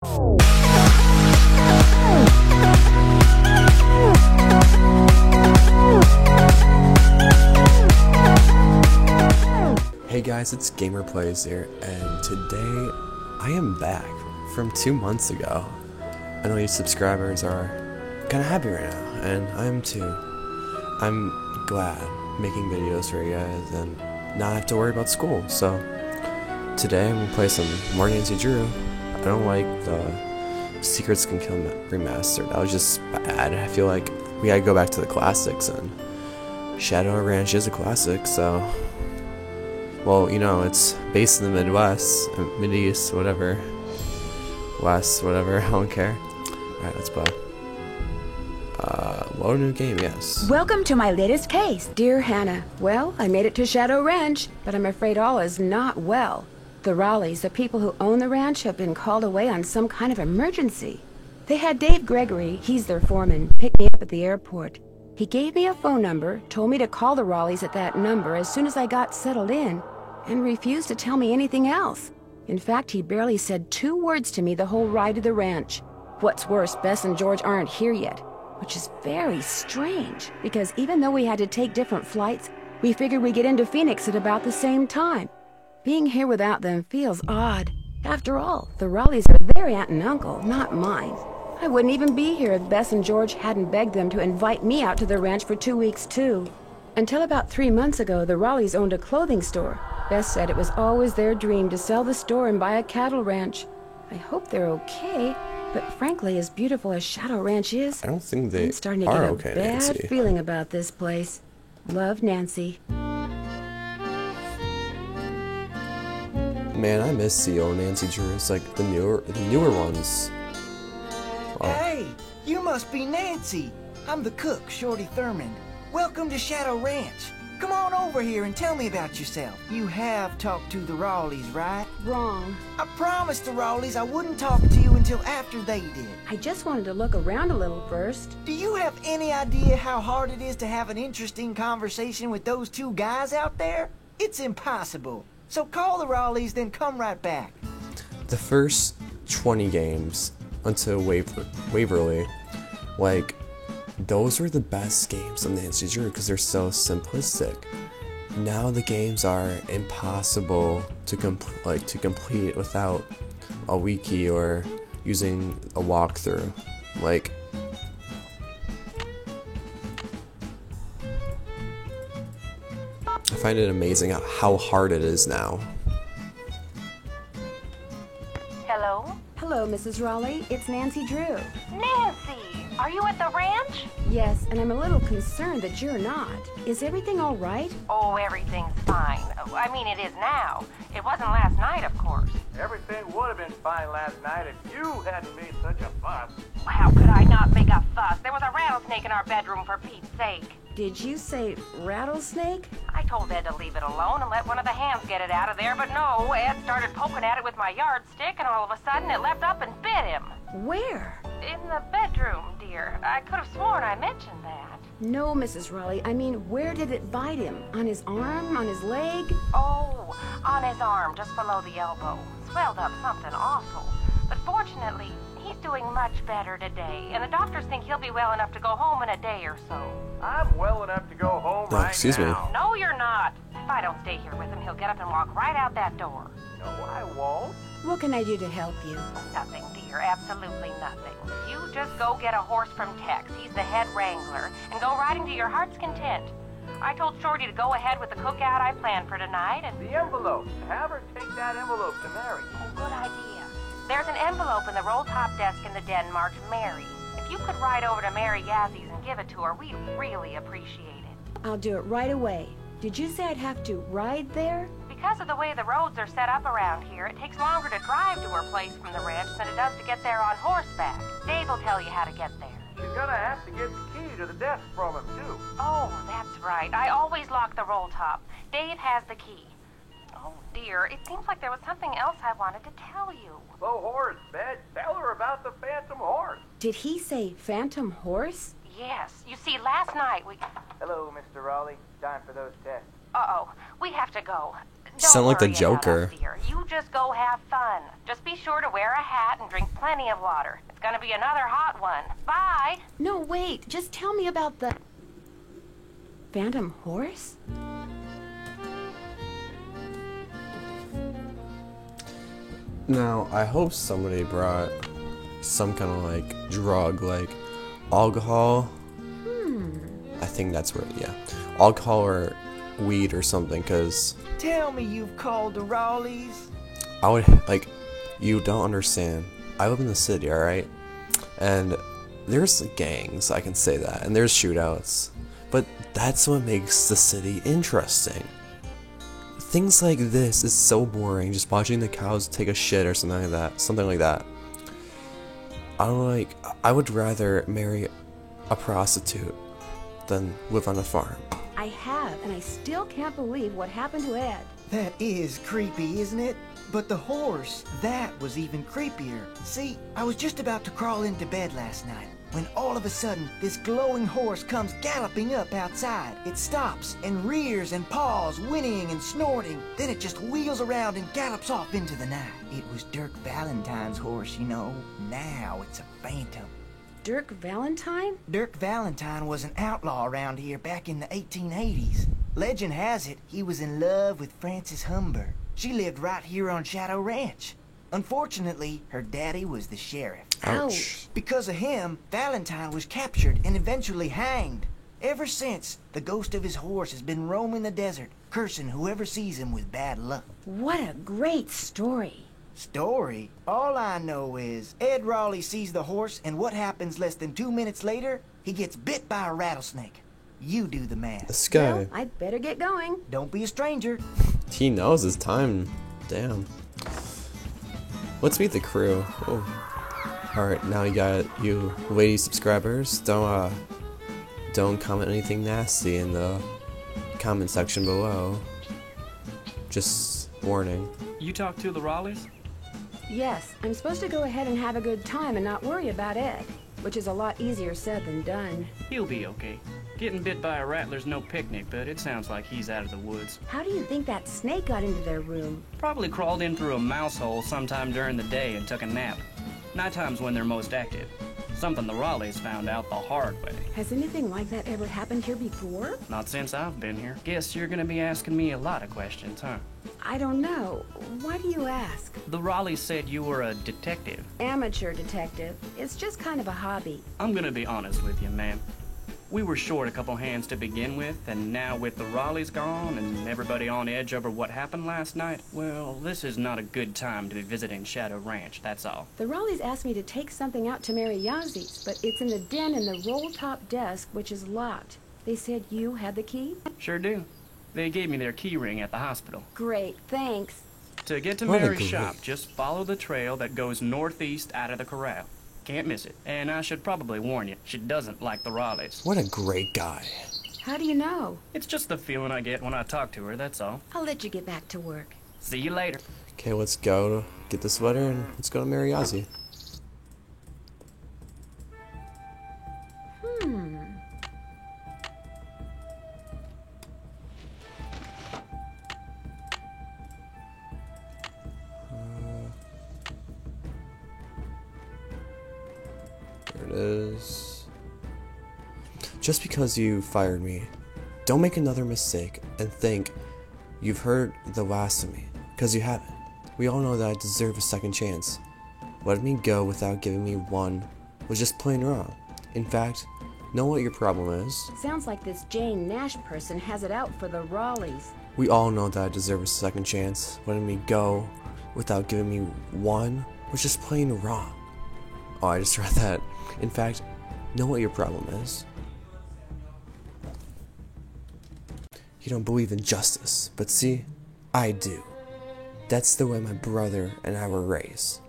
Hey guys, it's GamerPlays here, and today I am back from 2 months ago. I know you subscribers are kind of happy right now, and I am too. I'm glad making videos for you guys and not have to worry about school. So today I'm gonna play some more Nancy Drew. I don't like the Secrets Can Kill remastered. That was just bad. I feel like we gotta go back to the classics, and Shadow Ranch is a classic, so. Well, you know, it's based in the Midwest, Mideast, whatever, West, whatever, I don't care. Alright, let's play. Load a new game, yes. Welcome to my latest case, dear Hannah. Well, I made it to Shadow Ranch, but I'm afraid all is not well. The Raleighs, the people who own the ranch, have been called away on some kind of emergency. They had Dave Gregory, he's their foreman, pick me up at the airport. He gave me a phone number, told me to call the Raleighs at that number as soon as I got settled in, and refused to tell me anything else. In fact, he barely said 2 words to me the whole ride to the ranch. What's worse, Bess and George aren't here yet, which is very strange, because even though we had to take different flights, we figured we'd get into Phoenix at about the same time. Being here without them feels odd. After all, the Raleighs are their aunt and uncle, not mine. I wouldn't even be here if Bess and George hadn't begged them to invite me out to the ranch for 2 weeks too. Until about 3 months ago, the Raleighs owned a clothing store. Bess said it was always their dream to sell the store and buy a cattle ranch. I hope they're okay, but frankly, as beautiful as Shadow Ranch is, I don't think they I'm starting to are get a okay, bad Nancy. feeling about this place. Love, Nancy. Man, I miss the old Nancy Drew. It's like the newer ones. Wow. Hey, you must be Nancy. I'm the cook, Shorty Thurman. Welcome to Shadow Ranch. Come on over here and tell me about yourself. You have talked to the Raleighs, right? Wrong. I promised the Raleighs I wouldn't talk to you until after they did. I just wanted to look around a little first. Do you have any idea how hard it is to have an interesting conversation with those 2 guys out there? It's impossible. So call the Raleighs, then come right back. The first 20 games until Waverly, like, those were the best games of Nancy Drew because they're so simplistic. Now the games are impossible to complete without a wiki or using a walkthrough. Like, I find it amazing how hard it is now. Hello? Hello, Mrs. Raleigh. It's Nancy Drew. Nancy! Are you at the ranch? Yes, and I'm a little concerned that you're not. Is everything all right? Oh, everything's fine. I mean, it is now. It wasn't last night, of course. Everything would have been fine last night if you hadn't made such a fuss. How could I not make a fuss? There was a rattlesnake in our bedroom, for Pete's sake. Did you say rattlesnake? I told Ed to leave it alone and let one of the hands get it out of there, but no, Ed started poking at it with my yardstick, and all of a sudden it leapt up and bit him. Where? In the bedroom, dear. I could have sworn I mentioned that. No, Mrs. Raleigh. I mean, where did it bite him? On his arm? On his leg? Oh, on his arm, just below the elbow. Swelled up something awful. But fortunately, he's doing much better today, and the doctors think he'll be well enough to go home in a day or so. I'm well enough to go home Oh, right excuse me. now. No, you're not. If I don't stay here with him, he'll get up and walk right out that door. No, I won't. What can I do to help you? Nothing, dear. Absolutely nothing. You just go get a horse from Tex. He's the head wrangler. And go riding to your heart's content. I told Shorty to go ahead with the cookout I planned for tonight, and... The envelope. Have her take that envelope to Mary. Oh, good idea. There's an envelope in the roll-top desk in the den marked Mary. If you could ride over to Mary Yazzie and give it to her, we'd really appreciate it. I'll do it right away. Did you say I'd have to ride there? Because of the way the roads are set up around here, it takes longer to drive to her place from the ranch than it does to get there on horseback. Dave will tell you how to get there. She's gonna have to get the key to the desk from him, too. Oh, that's right. I always lock the roll top. Dave has the key. Oh, dear. It seems like there was something else I wanted to tell you. The horse, Bed. Tell her about the phantom horse. Did he say phantom horse? Yes. You see, last night we... Hello, Mr. Raleigh. Time for those tests. Uh-oh. We have to go. Sound like the worry about Joker. us, dear. You just go have fun. Just be sure to wear a hat and drink plenty of water. It's gonna be another hot one. Bye! No, wait. Just tell me about the... Phantom horse? Now, I hope somebody brought some kind of like drug, like alcohol. I think that's where, yeah, alcohol or weed or something, because Tell me you've called the Raleighs. I would, like, you don't understand. I live in the city, alright? And there's gangs, I can say that, and there's shootouts. But that's what makes the city interesting. Things like this is so boring, just watching the cows take a shit or something like that. Something like that. I would rather marry a prostitute than live on a farm. I have, and I still can't believe what happened to Ed. That is creepy, isn't it? But the horse, that was even creepier. See, I was just about to crawl into bed last night when all of a sudden this glowing horse comes galloping up outside. It stops and rears and paws, whinnying and snorting. Then it just wheels around and gallops off into the night. It was Dirk Valentine's horse, you know. Now it's a phantom. Dirk Valentine? Dirk Valentine was an outlaw around here back in the 1880s. Legend has it he was in love with Frances Humber. She lived right here on Shadow Ranch. Unfortunately, her daddy was the sheriff. Ouch. Because of him, Valentine was captured and eventually hanged. Ever since, the ghost of his horse has been roaming the desert, cursing whoever sees him with bad luck. What a great story. Story? All I know is Ed Raleigh sees the horse, and what happens less than 2 minutes later? He gets bit by a rattlesnake. You do the math. This guy, Well, I'd better get going. Don't be a stranger. he knows his time. Damn. Let's meet the crew. Oh. Alright, now you got you lady subscribers. Don't comment anything nasty in the comment section below. Just warning. You talked to the Raleighs? Yes, I'm supposed to go ahead and have a good time and not worry about Ed, which is a lot easier said than done. He'll be okay. Getting bit by a rattler's no picnic, but it sounds like he's out of the woods. How do you think that snake got into their room? Probably crawled in through a mouse hole sometime during the day and took a nap. Nighttime's when they're most active. Something the Raleighs found out the hard way. Has anything like that ever happened here before? Not since I've been here. Guess you're gonna be asking me a lot of questions, huh? I don't know. Why do you ask? The Raleighs said you were a detective. Amateur detective. It's just kind of a hobby. I'm gonna be honest with you, ma'am. We were short a couple hands to begin with, and now with the Raleighs gone and everybody on edge over what happened last night, well, this is not a good time to be visiting Shadow Ranch, that's all. The Raleighs asked me to take something out to Mary Yazie's, but it's in the den in the roll-top desk, which is locked. They said you had the key? Sure do. They gave me their key ring at the hospital. Great, thanks. To get to What a Mary's great- shop, just follow the trail that goes northeast out of the corral. Can't miss it. And I should probably warn you, she doesn't like the Raleighs. What a great guy. How do you know? It's just the feeling I get when I talk to her, that's all. I'll let you get back to work. See you later. Okay, let's go get the sweater and let's go to Mary Yazzie. There it is. Just because you fired me, don't make another mistake and think you've heard the last of me, because you haven't. We all know that I deserve a second chance. Letting me go without giving me one was just plain wrong. In fact, know what your problem is? Sounds like this Jane Nash person has it out for the Raleighs. We all know that I deserve a second chance. Letting me go without giving me one was just plain wrong. Oh, I just read that. In fact, know what your problem is. You don't believe in justice, but see, I do. That's the way my brother and I were raised.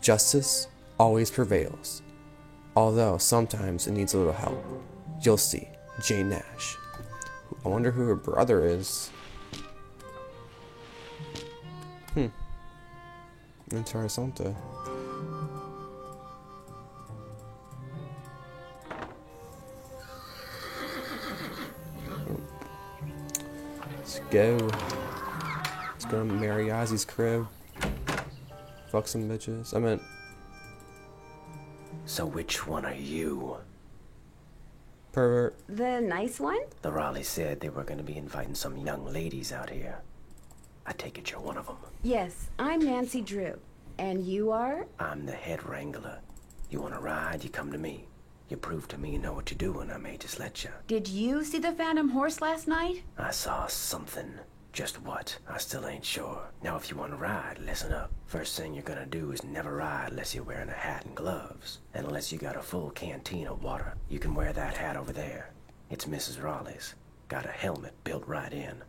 Justice always prevails, although sometimes it needs a little help. You'll see, Jane Nash. I wonder who her brother is. Interessante. Let's go. Let's Just gonna marry Ozzy's crib. Fuck some bitches. I meant... So which one are you? Pervert. The nice one? The Raleighs said they were going to be inviting some young ladies out here. I take it you're one of them. Yes, I'm Nancy Drew. And you are? I'm the head wrangler. You want to ride, you come to me. You prove to me you know what you're doing, I may just let you. Did you see the Phantom Horse last night? I saw something. Just what? I still ain't sure. Now if you want to ride, listen up. First thing you're gonna do is never ride unless you're wearing a hat and gloves. And unless you got a full canteen of water. You can wear that hat over there. It's Mrs. Raleigh's. Got a helmet built right in.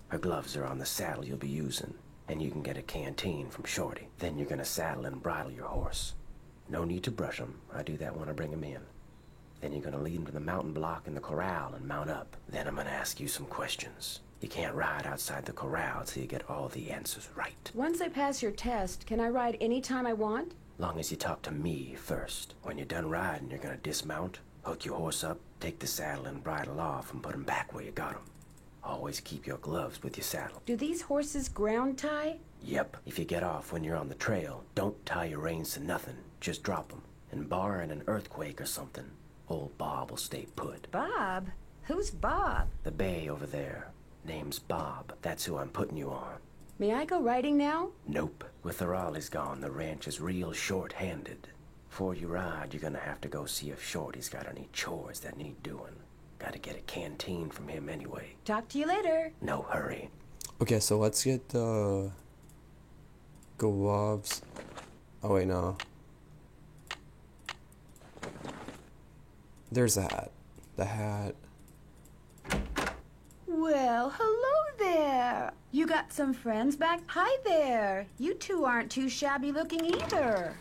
Her gloves are on the saddle you'll be using. And you can get a canteen from Shorty. Then you're gonna saddle and bridle your horse. No need to brush him. I do that when I bring him in. Then you're gonna lead him to the mountain block in the corral and mount up. Then I'm gonna ask you some questions. You can't ride outside the corral till you get all the answers right. Once I pass your test, can I ride any time I want? Long as you talk to me first. When you're done riding, you're gonna dismount, hook your horse up, take the saddle and bridle off and put him back where you got him. Always keep your gloves with your saddle. Do these horses ground tie? Yep. If you get off when you're on the trail, don't tie your reins to nothing. Just drop them. And barring an earthquake or something, old Bob will stay put. Bob? Who's Bob? The bay over there. Name's Bob. That's who I'm putting you on. May I go riding now? Nope. With the Raleighs gone, the ranch is real short-handed. Before you ride, you're gonna have to go see if Shorty's got any chores that need doing. Gotta get a canteen from him anyway. Talk to you later. No hurry. Okay, so let's get the gloves. Oh wait, no. There's the hat. The hat. Well, hello there. You got some friends back? Hi there. You two aren't too shabby looking either.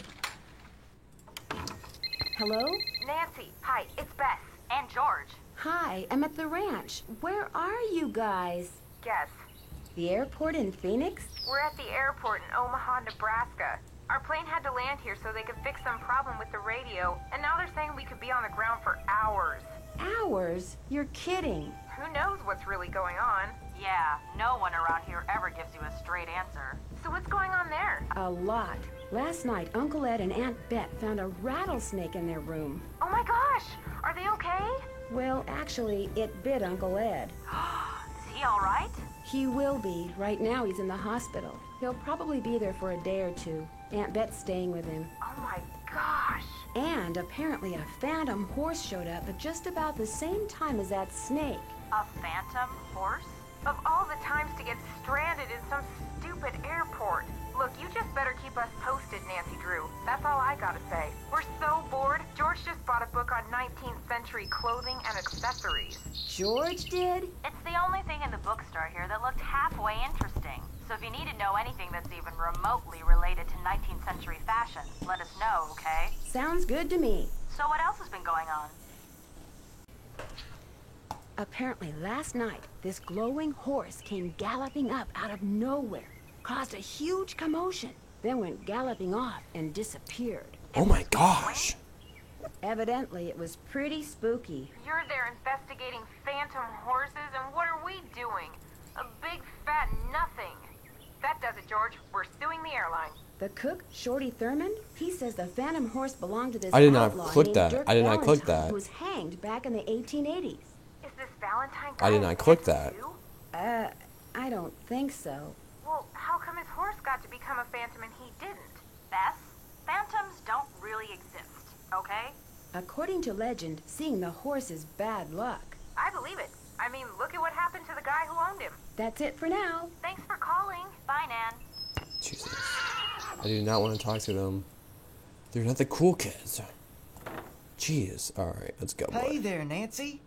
Hello? Nancy, hi, it's Bess and George. Hi, I'm at the ranch. Where are you guys? Guess. The airport in Phoenix? We're at the airport in Omaha, Nebraska. Our plane had to land here so they could fix some problem with the radio, and now they're saying we could be on the ground for hours. Hours? You're kidding. Who knows what's really going on? Yeah, no one around here ever gives you a straight answer. So what's going on there? A lot. Last night, Uncle Ed and Aunt Bet found a rattlesnake in their room. Oh my gosh! Are they okay? Well, actually, it bit Uncle Ed. Is he all right? He will be. Right now, he's in the hospital. He'll probably be there for a day or two. Aunt Bet's staying with him. Oh my gosh! And apparently a phantom horse showed up at just about the same time as that snake. A phantom horse? Of all the times to get stranded in some stupid airport. Look, you just better keep us posted, Nancy Drew. That's all I gotta say. We're so bored. George just bought a book on 19th century clothing and accessories. George did? It's the only thing in the bookstore here that looked halfway interesting. So if you need to know anything that's even remotely related to 19th century fashion, let us know, okay? Sounds good to me. So what else has been going on? Apparently last night, this glowing horse came galloping up out of nowhere, caused a huge commotion, then went galloping off and disappeared. Oh my gosh. Evidently, it was pretty spooky. You're there investigating phantom horses, and what are we doing? A big fat nothing. That does it, George. We're suing the airline. The cook, Shorty Thurmond, he says the phantom horse belonged to this I did not outlaw click named that. Dirk I did not click Valentine, that. who was hanged back in the 1880s. Is this Valentine I did guy not click Phantom that. too? I don't think so. Well, how come his horse got to become a phantom and he didn't? Bess, phantoms don't really exist, okay? According to legend, seeing the horse is bad luck. I believe it. I mean, look at what happened to the guy who owned him. That's it for now. Thanks for calling. Bye, Nan. Jesus. I do not want to talk to them. They're not the cool kids. Jeez. Alright, let's go. Hey Boy. there, Nancy.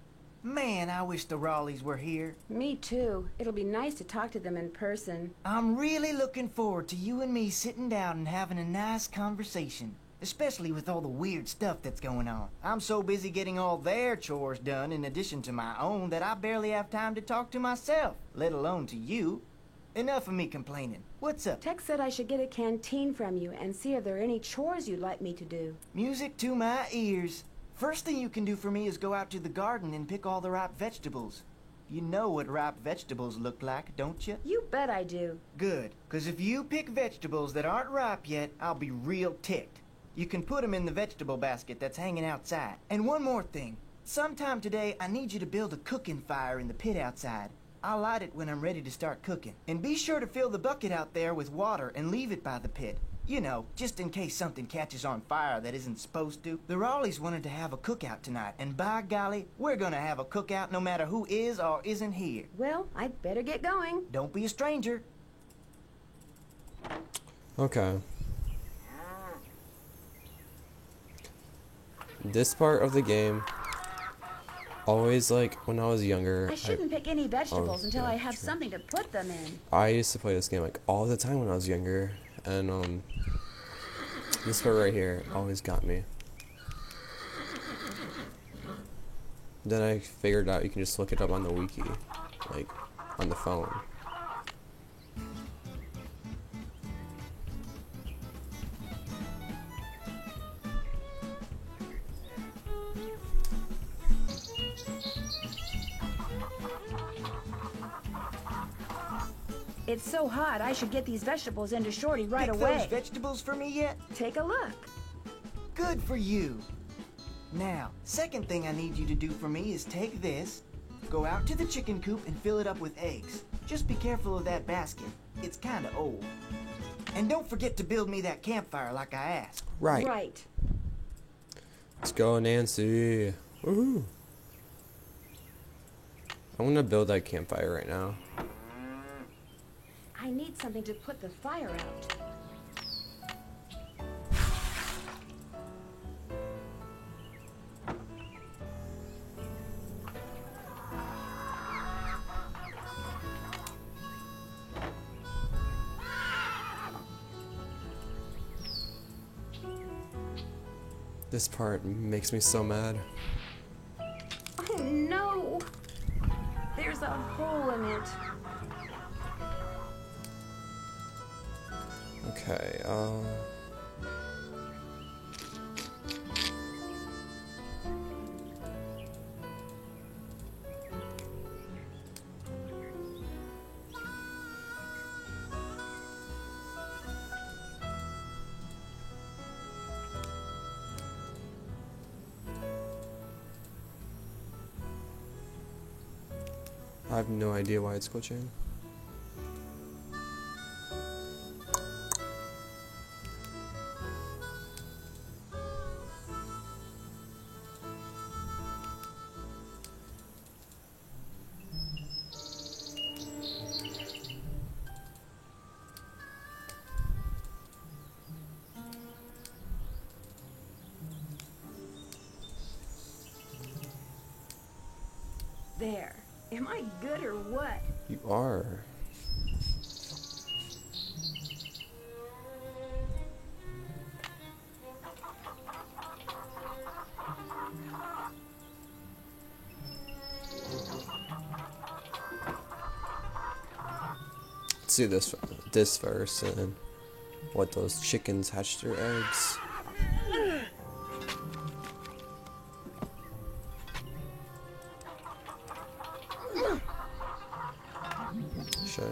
Man, I wish the Raleighs were here. Me too. It'll be nice to talk to them in person. I'm really looking forward to you and me sitting down and having a nice conversation. Especially with all the weird stuff that's going on. I'm so busy getting all their chores done in addition to my own that I barely have time to talk to myself, let alone to you. Enough of me complaining. What's up? Tex said I should get a canteen from you and see if there are any chores you'd like me to do. Music to my ears. First thing you can do for me is go out to the garden and pick all the ripe vegetables. You know what ripe vegetables look like, don't you? You bet I do. Good, 'cause if you pick vegetables that aren't ripe yet, I'll be real ticked. You can put them in the vegetable basket that's hanging outside. And one more thing. Sometime today, I need you to build a cooking fire in the pit outside. I'll light it when I'm ready to start cooking. And be sure to fill the bucket out there with water and leave it by the pit. You know, just in case something catches on fire that isn't supposed to. The Raleighs wanted to have a cookout tonight, and by golly, we're gonna have a cookout no matter who is or isn't here. Well, I'd better get going. Don't be a stranger. Okay. This part of the game, always like when I was younger, I shouldn't pick any vegetables until yeah, I have true. something to put them in. I used to play this game like all the time when I was younger, and this part right here always got me. Then I figured out you can just look it up on the wiki, like on the phone. It's so hot, I should get these vegetables into Shorty right Pick away. those vegetables for me yet? Take a look. Good for you. Now, second thing I need you to do for me is take this, go out to the chicken coop and fill it up with eggs. Just be careful of that basket. It's kinda old. And don't forget to build me that campfire like I asked. Right. Right. Let's go, Nancy. Woohoo. I'm gonna build that campfire right now. I need something to put the fire out. This part makes me so mad. Oh no! There's a hole in it. Okay, I have no idea why it's glitching. There. Am I good or what? You are. Let's do this first, and what those chickens hatched their eggs. Shit.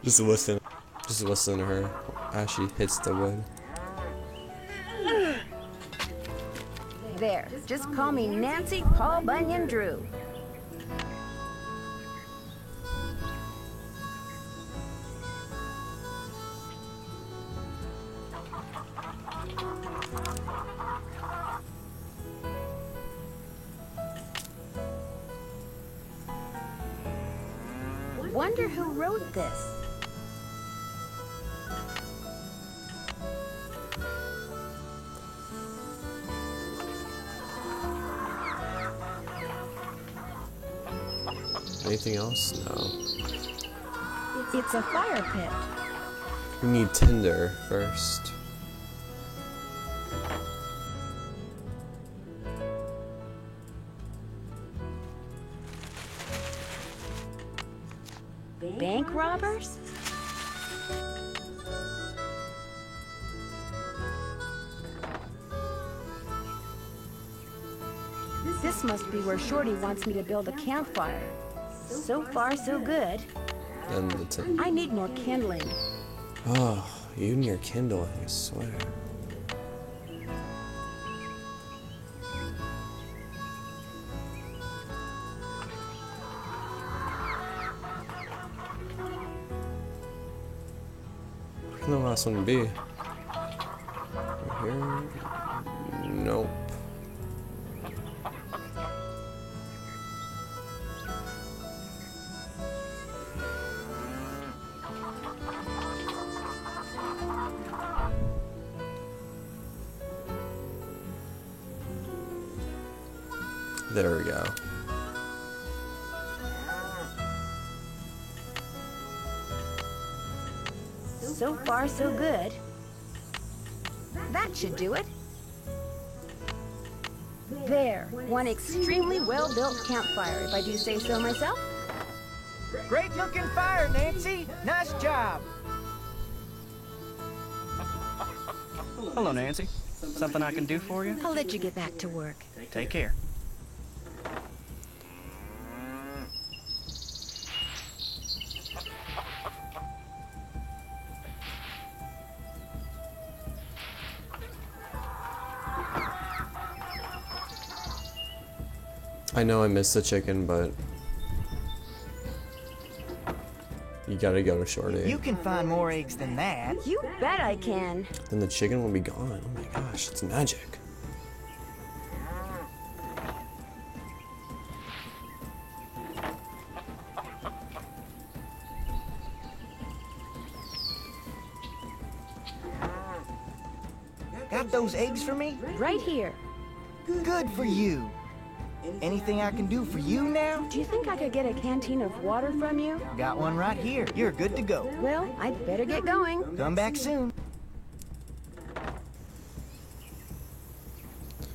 Just listen to her as she hits the wood. There. Just call me Nancy Paul Bunyan Drew. Wonder who wrote this. Anything else? No. It's a fire pit. We need tinder first. Bank robbers? This must be where Shorty wants me to build a campfire. So far, so good. And the tin. I need more kindling. Oh, you and your kindling, I swear. Where can the last one be? Right here? Nope. There we go. So far, so good. That should do it. There, one extremely well-built campfire, if I do say so myself. Great looking fire, Nancy. Nice job. Hello, Nancy. Something I can do for you? I'll let you get back to work. Take care. I know I missed the chicken, but you gotta go to Shorty. You can find more eggs than that. You bet I can. Then the chicken will be gone. Oh my gosh, it's magic. Got those eggs for me? Right here. Good for you. Anything I can do for you now? Do you think I could get a canteen of water from you? Got one right here. You're good to go. Well, I'd better get going. Come back soon.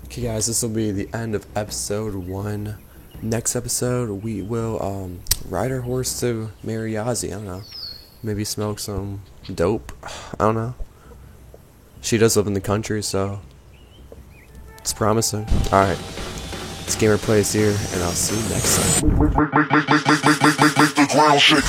Okay guys, this will be the end of episode 1. Next episode, we will ride our horse to Mariazi. I don't know. Maybe smoke some dope. I don't know. She does live in the country, so it's promising. Alright. It's Gamer Plays here, and I'll see you next time. Make the ground shake.